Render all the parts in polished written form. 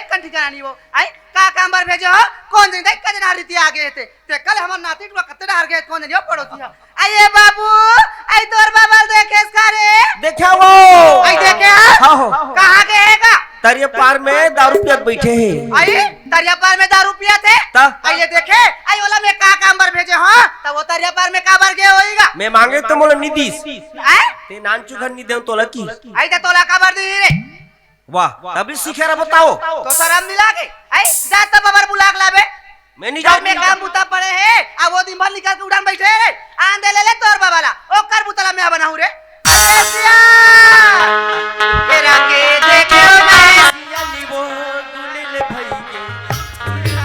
एक कन ठिकाना नहीं वो आई का कामबर भेजो हो कौन दिन देख कजना रीति आगे ते कल हमर नाती टुआ कते डार गए कौन दिन पड़ोसी हो आइए बाबू आई तोर बाबा देखे सारे देखा वो आई देखे हां हो कहां गएगा तरिया पार में दारू पियत बैठे हैं आई तरिया पार में दारू पिया थे आइए देखे आई वाला में का कामबर भेजे हो तब वो तरिया पार में काबर गए होएगा मैं मांगे तो मोला निदीस हैं ते नानचू घर नी देव तोला की आई ते तोला काबर दी रे वाह तभी सीखे रहा बताओ तो शर्म मिला के आई जा तब बाबर बुला के लावे मैं नहीं घर में काम बुता पड़े है अब वो दिन भर निकाल के उड़ान बैठे रे आंदे ले तोर बाबाला ओ कर बुतला में बनाऊ रे सिया तेरा के देखे मैं सियाली वो दुलेले भाई के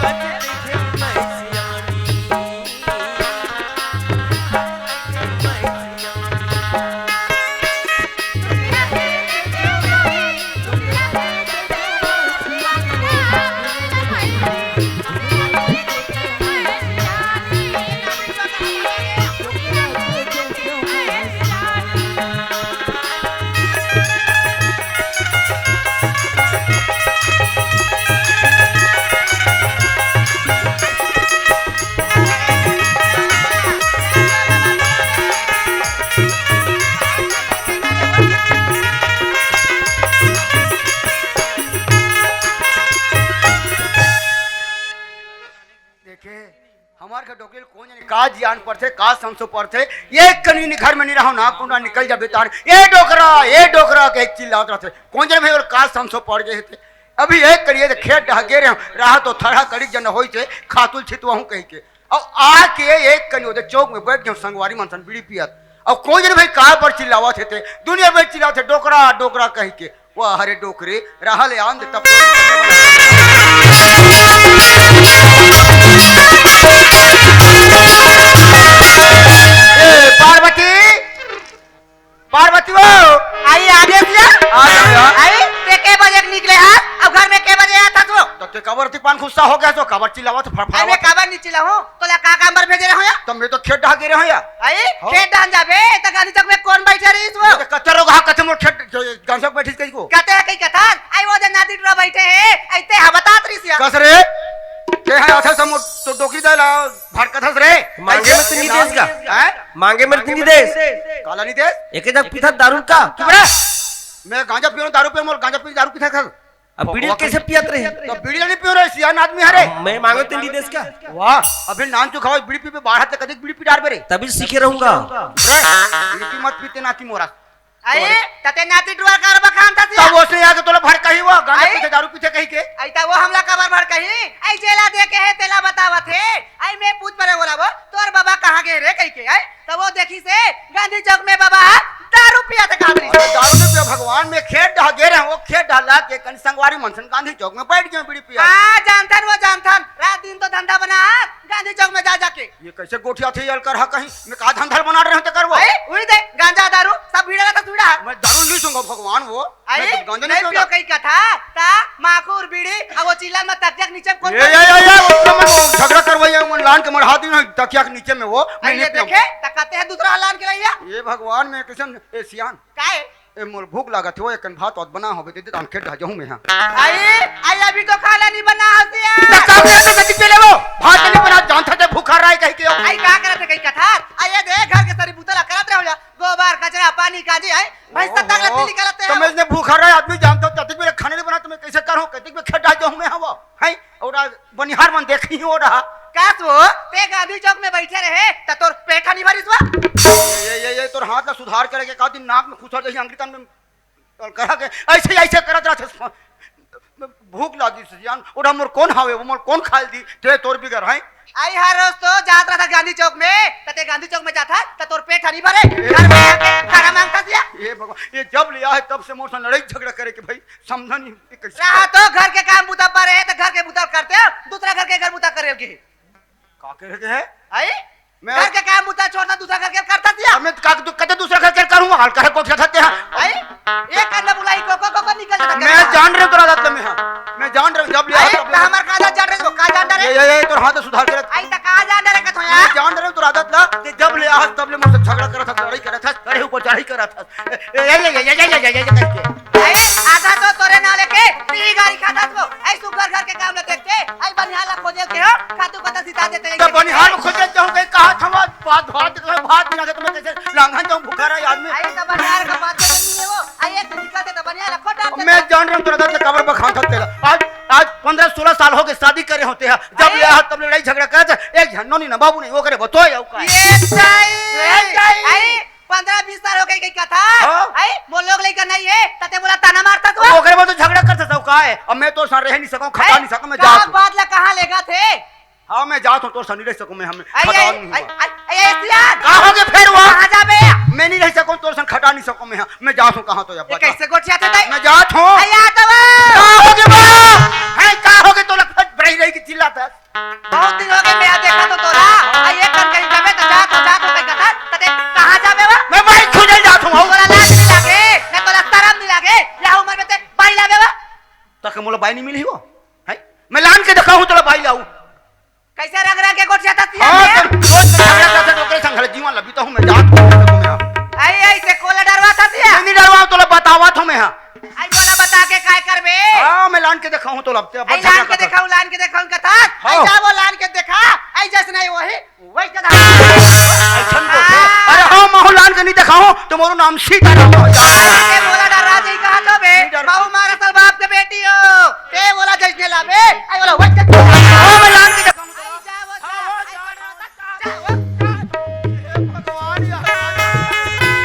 बच देखे मैं सियानी हमार के डोकेल कौन जाने का जियान पड़थे का संसो पड़थे एक कनी घर में नहीं रहो ना कुंडा निकल जा बेतार ए डोकरा के एक चिल्लात रहथे कौन जाने भाई और का संसो पड़ गए थे अभी एक करिए खेत ढगे रे रहा तो थड़ा कड़ी जन होई थे खातुल छितवाहू कह के अब आके एक कनी ओदे चौक में बैठ गए संगवारी मनसन बीड़ी पियत अब कौन जाने भाई का पर चिल्लावत थे दुनिया में चिल्लाते डोकरा कह के वाह हरे डोकरे रहा ले आंद तब पार्वती वो आई आगे भैया आई ते के बजे निकले हां अब घर में के बजे आया था तो ते कबर ती पान गुस्सा हो गया तो कबर चिल्लावत फड़फड़ा मैं काबर नहीं चिल्ला हूं तोला का कामबर भेजे रहो या तो मैं तो खेत ढा गिरे हो या आई खेत डाल जाबे त गांधी चौक में कौन बैठे रही वो कतरो घा कथे मोर खेत गांसक बैठी कई को कहते है कई कथा आई वो दे नाती टुरा बैठे है ऐते हा बतात रही सिया कस रे के है अथे सम तो डोकी देला भड़कथस रे मांगे में तो नहीं देस का हैं मांगे में तो नहीं देस काला नहीं देस एक जग पीथा दारू का चुप रे मैं गांजा पियो दारू पियो मोर गांजा पी दारू पीथा खा अब बीड़ी कैसे पियत रहे तो बीड़ी नहीं पियो रे सियान आदमी है रे मैं मांगे तो नहीं देस का वाह अभी नान चु खाओ बीड़ी पी पे बाहर से कदी बीड़ी पी डार बे तभी सीखे रहूंगा बीड़ी पी मत पीते नाती मोरा आई तते नाती टुरा कर बखान था तब ओसे आके तोला भड़काई हुआ गांजा पीते दारू पीते कही के आई ता वो हमला कबर भड़ कही आई जेला दे के है तेला बतावत है आई मैं पूछ परे बोला वो तोर बाबा कहां गए रे कही के आई तब वो देखी से गांधी चौक में बाबा दारू पिया थे खादरी दारू ने पिया भगवान में खेत ढा गे रहे वो खेत ढाला के कन संगवारी मनसन गांधी चौक में बैठ गए बीड़ी पिया हां जानथन वो जानथन रात दिन तो धंधा बना गांधी चौक में जा जाके ये कैसे गोठिया थे यल कर कहीं मैं का धंधा बना रहे हो तो करवा आई उड़ी दे गांजा दारू सब भीड़ा का सुड़ा मैं दारू नहीं सूंगा भगवान वो आई गांजा नहीं पियो कई कथा ता माखूर बीड़ी अब वो चिल्ला में तक नीचे कौन ये झगड़ा करवाइए मन लान के मर हाथ नहीं तकिया के नीचे में वो मैं ये देखे तकाते है दूसरा लान के लइया ये भगवान में किसन ए सियान काहे ए मोर भूख लागत हो एकन भात और बना होबे दे हम खेत ढा जाऊं मैं हां आई अभी तो खाना नहीं बना हसिया का पे गति पे ले वो भात नहीं बना जानता ते भूखा रहा है कह के आई का करत है कई कथा आई दे घर के सारी बुतला करत रहो जा गोबर कचरा पानी काजी आई भाई सब तगलत निकलते हैं तो मैं ने भूखा रहा आदमी जानता ततिक में खाने नहीं बना तो मैं कैसे करूं कतिक में खेत ढा जाऊं मैं हवा है और बनिहार मन देखी हो रहा कास वो ते गांधी चौक में बैठे रहे त तोर पेठा नहीं भरिस वा ये तोर हाथ का सुधार करे के का दिन नाक में खुसर जैसे अंग्रेजन में करा के ऐसे करत रहा भूख लागी सियान और मोर कौन हावे वो मोर कौन खाल दी ते तोर बिगर है आई हर रोज तो जात रहा था गांधी चौक में तते गांधी चौक में जाता त तोर पेठा नहीं भरे घर में आके खाना मांगता सिया ये भगवान ये जब लिया है तब से मोर से लड़ाई झगड़ा करे कि भाई समझा नहीं कैसे रहा तो घर के काम बुता पर है तो घर के बुता करते हो दूसरा घर के घर बुता करे के का करे के है आई मैं घर के काम बुता छोड़ना दूसरा घर के करता सिया मैं का कते दूसरा घर के करूंगा हाल करे को खाते हैं आई एक करना बुलाई को निकल जाता मैं जान रहे तोरा दात में हां मैं जान रहा जब लिया आई हमर का जान रहे हो का जान रहे ये तोर हाथ सुधार करे आई त का जान रहे कथो मैं जान रहा तोरा दात ला जब लिया तब ले मोर से झगड़ा करा था लड़ाई करा था करे ऊपर चढ़ाई करा था ये करके आई आधा तो तोरे ना लेके ती गाड़ी खाता को आई सुगर घर के काम न देखते आई बनिहाल खोजे के हो खातू पता सिता देते तो बनिहाल खोजे जाऊं कहीं कहा था भात बिना के तुम्हें कैसे लांघन जाऊं भूखा रहा आदमी आई तो बनिहाल का बात नहीं है वो आई एक निकलते तो बनिहाल खोटा मैं जान रहा हूं तेरा दर्द कबर पर खाता तेरा आज 15-16 साल हो गए शादी करे होते हैं जब अरे! लिया तब लड़ाई झगड़ा करे थे एक झन्नो नहीं ना बाबू नहीं वो करे बतो या का ये सही आई 15-20 साल हो गई कई कथा हाँ? आई वो लोग लेकर नहीं है तते बोला ताना मारता तू वो करे वो तो झगड़ा करते सब का है अब मैं तो साथ रह नहीं सकूं खटा नहीं सकूं मैं का जात बात ला कहां लेगा थे हां मैं जात हूं तो साथ नहीं रह सकूं मैं हम आई खटा आई नहीं आई हुआ। आई एसियान कहां होगे फिर वहां कहां जाबे मैं नहीं रह सकूं तो साथ खटा नहीं सकूं मैं जात हूं कहां तो अब ये कैसे गोठिया थे मैं जात हूं आई आता वो कहां होगे बा है कहां होगे तो लफट बड़ी रही की चिल्लाता बहुत दिन हो गए मैं देखा तो तोरा आई एक कर कहीं जाबे तो जा तो कहीं कथा तते कहां जाबे वा मैं भाई खुदे जात हूं तोरा लाज नहीं लागे न तोरा शर्म नहीं लागे या उम्र में ते बाई लागे वा तक मोला बाई नहीं मिली हो है मैं लान के देखा हूं तोला बाई लाऊ कैसे रंग रंग के गोठिया था हां तो रोज झगड़ा करते तो ओकरे संग जीवन लबीता हूं मैं जात हूं मैं आई आई से कोला डरवा था दिया नहीं डरवा तोला बतावत हूं मैं हां आई बोला बता के काय करबे हां मैं लान के देखा हूं तोला आई लान के दिखाऊं कथा आई हाँ। जा वो लान के देखा आई जैसे नहीं वही कथा अरे हां मैं लान के नहीं देखा हूं तो मोरो नाम सीता नाम हो जा के बोला डरा जी कहा तो बे नहीं डर- बाबू मारा साल बाप के बेटी हो के बोला जैसे लाबे आई बोला वही कथा हां मैं लान के देखा हूं आई जा वो हाँ, जा जा, भगवान यार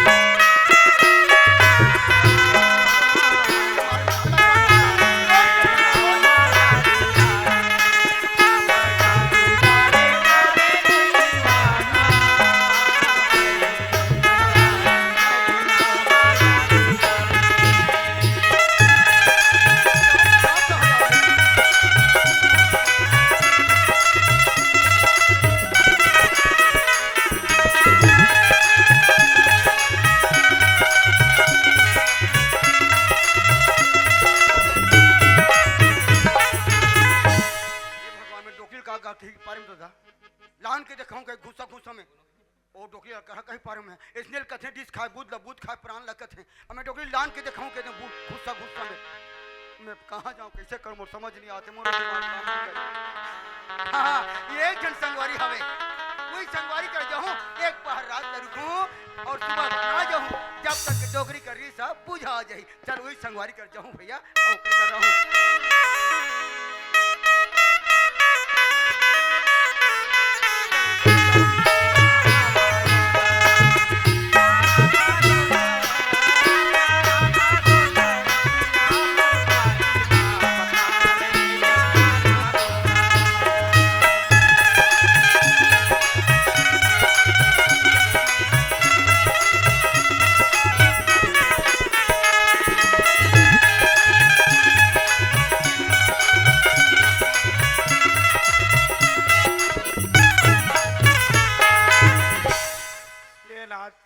लान के देखा कहीं घुसा में ओ डोकरी कहा कहीं पार में इसने कथे डिस खाए बूद खाए प्राण लगत है अब मैं डोकरी लान के देखा के घुसा में मैं कहां जाऊं कैसे करूं मोर समझ नहीं आते मोर दिमाग काम नहीं करे हां ये एक जन संगवारी हवे वही संगवारी कर जाऊं एक पहर रात में रुकूं और सुबह ना जाऊं जब तक डोकरी कर रही सब बुझा जाई चल वही संगवारी कर जाऊं भैया और कर रहूं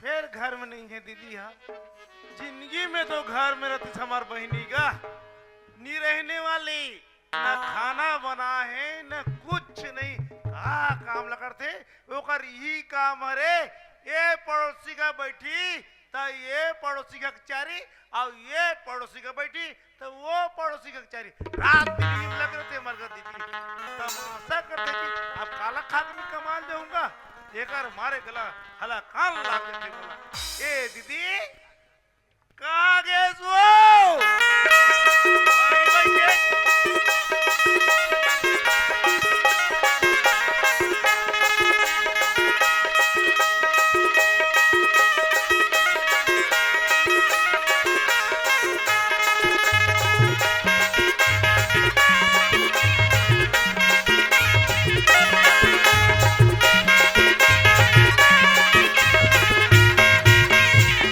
फिर घर में नहीं है दीदी हाँ जिंदगी में तो घर में रहती हमार बहनी का नहीं रहने वाली न खाना बना है न कुछ नहीं का काम लगते ओकर यही काम हरे ये पड़ोसी का बैठी तो ये पड़ोसी का चारी और ये पड़ोसी का बैठी तो वो पड़ोसी का चारी रात दिन लग रहे थे मरकर दीदी तमाशा करते कि अब काला खा कर कमाल जाऊंगा एकर मारे गला हला कान लाग देते बोला ए दीदी कागे सो भाई भाई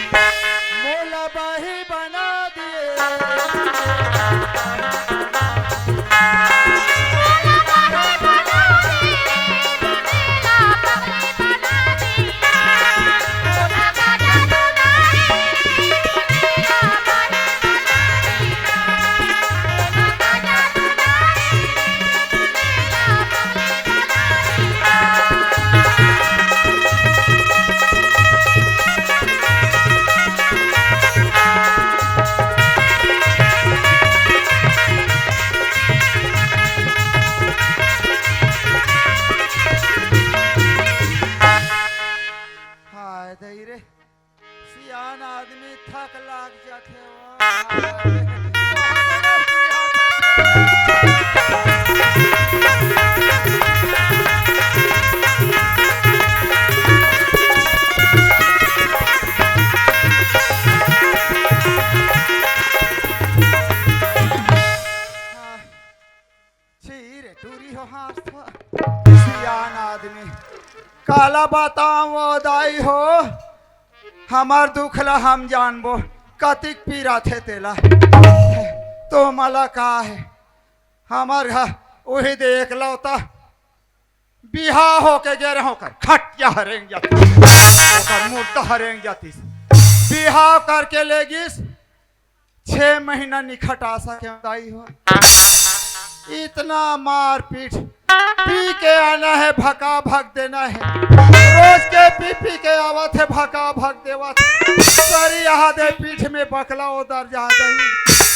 मोला बाही बना दिए टूरी हो हाथ सियान आदमी काला बताओ दाई हो हमार दुखला हम जानबो कतिक पीरा थे तेला तो मला का है हमार घर वही देख लौता बिहा होके गे रहो कर खटिया हरेंग जाती ओकर मुर्दा हरेंग जाती बिहा करके लेगिस 6 महीना निखटा सके दाई हो इतना मार पीट पी के आना है भका भग देना है रोज के पी के आवत है भका भग देवत सरी यहाँ दे पीठ में बकला उधर जा दही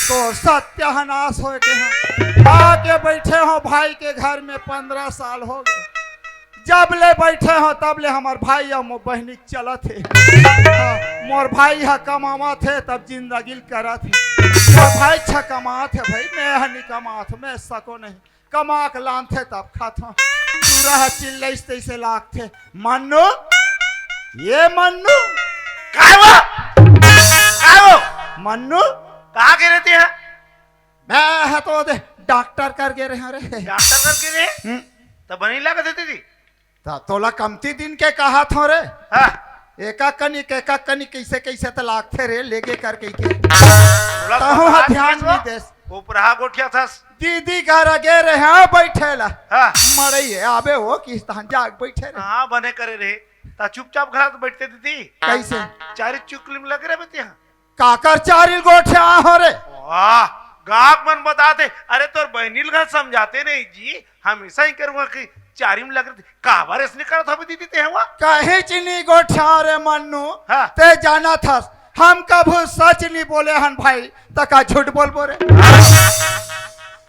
तो सत्यानाश हो के हैं आके बैठे हो भाई के घर में 15 साल हो गए जब ले बैठे हो तब ले हमार भाई और मोर बहनी चलत है मोर भाई हा कमावा थे तब जिंदगी करा थे मोर भाई छा कमात है भाई मैं हनी कमात मैं सको नहीं कमा के लान थे तब खातो पूरा चिल्लैस तैसे लाख थे मन्नू ये मन्नू मन्नू कहाँ के रहते हैं? मैं है तो दे डॉक्टर कर गे रहे रे डॉक्टर करके रे तब बनी लगा देती थी तोला कमती दिन के कहा थो रे हाँ एका कनी कैसे कैसे तो लागते रे लेके करके के बोला तहु बात ध्यान कैसे नहीं देस ऊपर हा गोठिया था दीदी घर गे रहे हाँ बैठेला हाँ मरई है आबे हो किस तहन जाग बैठे रे हाँ बने करे रहे ता चुपचाप घर तो बैठते दीदी कैसे चारी चुकली में लग रहे बते यहाँ काकर चारिल गोठे आ हो रे वाह गाहक मन बताते अरे तोर बहनील घर समझाते नहीं जी हमेशा ही करूंगा कि चारी में लग रहे काबर इसने करा था दीदी ते हुआ कहे चिनी गोठा रे मन्नू हाँ। ते जाना था हम कभू सच नहीं बोले हन भाई तका झूठ बोल बोले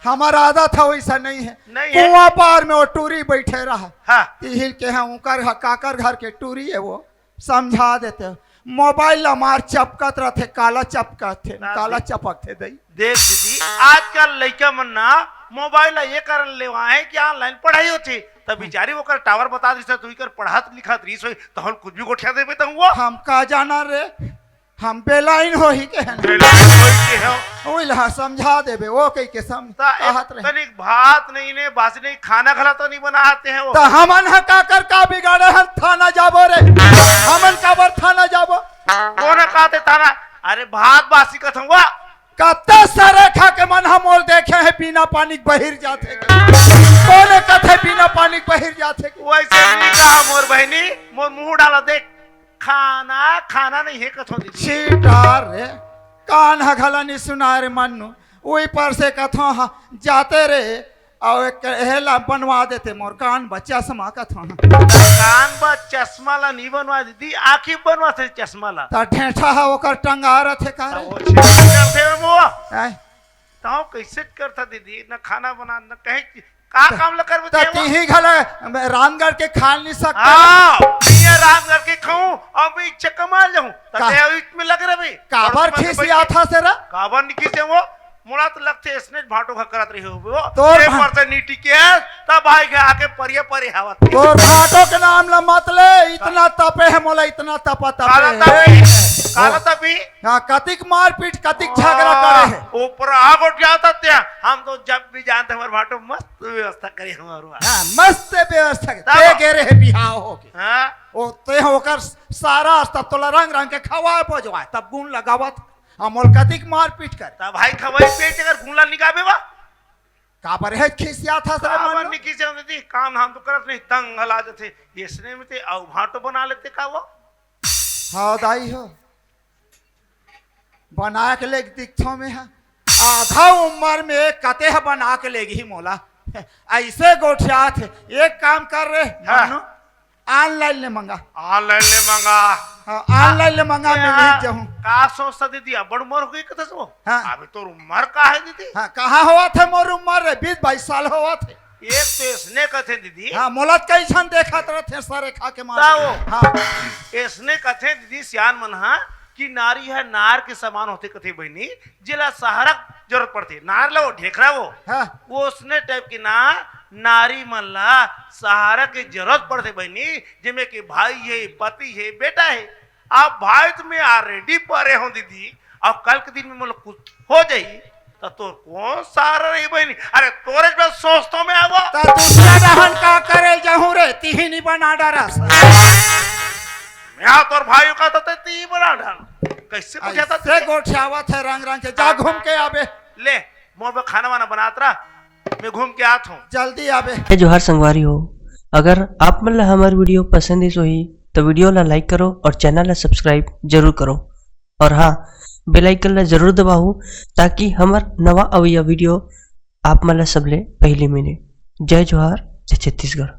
हमारा आदत था वैसा नहीं है नहीं है। कुआं पार में वो टूरी बैठे रहा हाँ तिहिल के हैं उनकर काकर घर के टूरी है वो समझा देते हो मोबाइल हमार चपकत रहते काला चपकत थे काला चपक थे दई देख दीदी आजकल लड़का मन ना मोबाइल ये कारण लेवा है कि ऑनलाइन पढ़ाई होती तब बेचारी वो कर टावर बता दी तू कर पढ़ात लिखात रही सोई तो हम कुछ भी गोठिया देबे त हुआ हम का जाना रे हम बेलाइन हो ही के हैं ओइल हाँ समझा देबे वो कह के समझात रहे तनिक भात नहीं ने बास नहीं खाना खला तो नहीं बनाते हैं वो तो हमन हका कर का बिगाड़े हम थाना जाबो रे हमन काबर थाना जाबो कौन कहते थाना अरे भात बासी कथम हुआ कत्ते सारे खा के मन हम और देखे हैं बिना पानी के बहिर जाते कौन कथे बिना पानी के बहिर जाते वैसे नहीं कहा मोर बहनी मोर मुंह डाला देख खाना खाना नहीं है कथो दीदी सीटार रे कान हघला नहीं सुना रे मन्नू वही पर से कथो जाते रे और एक हेला बनवा देते मोर कान बच्चा समा कथो कान बा चश्मा ला नहीं बनवा दीदी आँखी बनवा थे चश्मा ला ता ठेठा है ओकर टंगा रथे का रे वो करते हैं वो आय ताऊ कैसे करता दीदी न खाना बना न कहीं का काम ल कर ता तिही घला रामगढ़ के खा नहीं सकते हां ये राम करके खाऊं अब इच्छा कमा जाऊं तते इसमें लग रहा भाई काबर खिसिया था सेरा काबर नहीं खिसे वो मुड़ा तो लगते इसने भाटो का करत रही हो वो तो एक पर से नीटी के तब भाई के आके परिया परे हवा और भाटो के नाम ला मत ले इतना तपे है मोला इतना तपा काला तपे तभी काला तभी हां कतिक मारपीट कतिक झगड़ा करे है ऊपर आग उठ जाता त्या हम तो जब भी जानते हमारे भाटो मस्त व्यवस्था करी हमारो हां मस्त व्यवस्था ते गेरे है बिहाव हो के हां ओ ते होकर सारा तब तोला रंग रंग के खवा पजवा तब गुण लगावत हमोल कतिक मारपीट कर तब भाई खवाई पेट अगर घूला निकाबे बा काबर है खिसिया था सर काबर मन नहीं खिसे होती काम हम तो करत नहीं तंग हला देते इसने में ते औ भाटो बना लेते का वो हां दाई हो बना के ले दिखथो में है आधा उम्र में कते है बना के लेगी मोला ऐसे गोठिया थे एक काम कर रहे मानो ऑनलाइन ले मंगा ऑनलाइन ले मंगा ऑनलाइन ले मंगा मैं भेज जाऊं का सोचता दीदी बड़ उम्र हो गई कथा सो हाँ। अबे तो उम्र का है दीदी हाँ कहाँ हुआ थे मोर उम्र रे 20-22 साल हुआ थे एक तो इसने कथे दीदी हाँ मोलत कैसन देखा थे सारे खा के मार ताओ। हाँ इसने कथे दीदी सियान मन हा कि नारी है नार के समान होते कथे बहनी जिला सहारा जरूरत पड़ती नार ला वो ढेकरा हाँ वो उसने टाइप की ना नारी मन ला सहारा की जरूरत पड़ते बहनी जिसमें कि भाई है पति है बेटा है आप भाई तुम्हें ऑलरेडी परे हो दीदी और कल के दिन में मतलब कुछ हो जाई तो तोर कौन सारा रही बहनी अरे तोरे में सोचतो में आवो तो दूसरा रहन का करे जहूं रे तिहिनी बना डरस मैं तोर भाई का तो ती बना डाल कैसे पूछा से गोठियावत है रंग रंग के जा घूम के आबे ले मोर पे खाना वाना बनात रहा मैं घूम के आत हूँ जल्दी आबे जय जोहार संगवारी हो। अगर आप मन ला हमार वीडियो पसंद है सोही तो वीडियो ला लाइक करो और चैनल ला सब्सक्राइब जरूर करो और हाँ बेल आइकन ला जरूर दबाओ ताकि हमार नवा अवैया वीडियो आप मन ला सबले पहले मिले। जय जोहार, जय छत्तीसगढ़।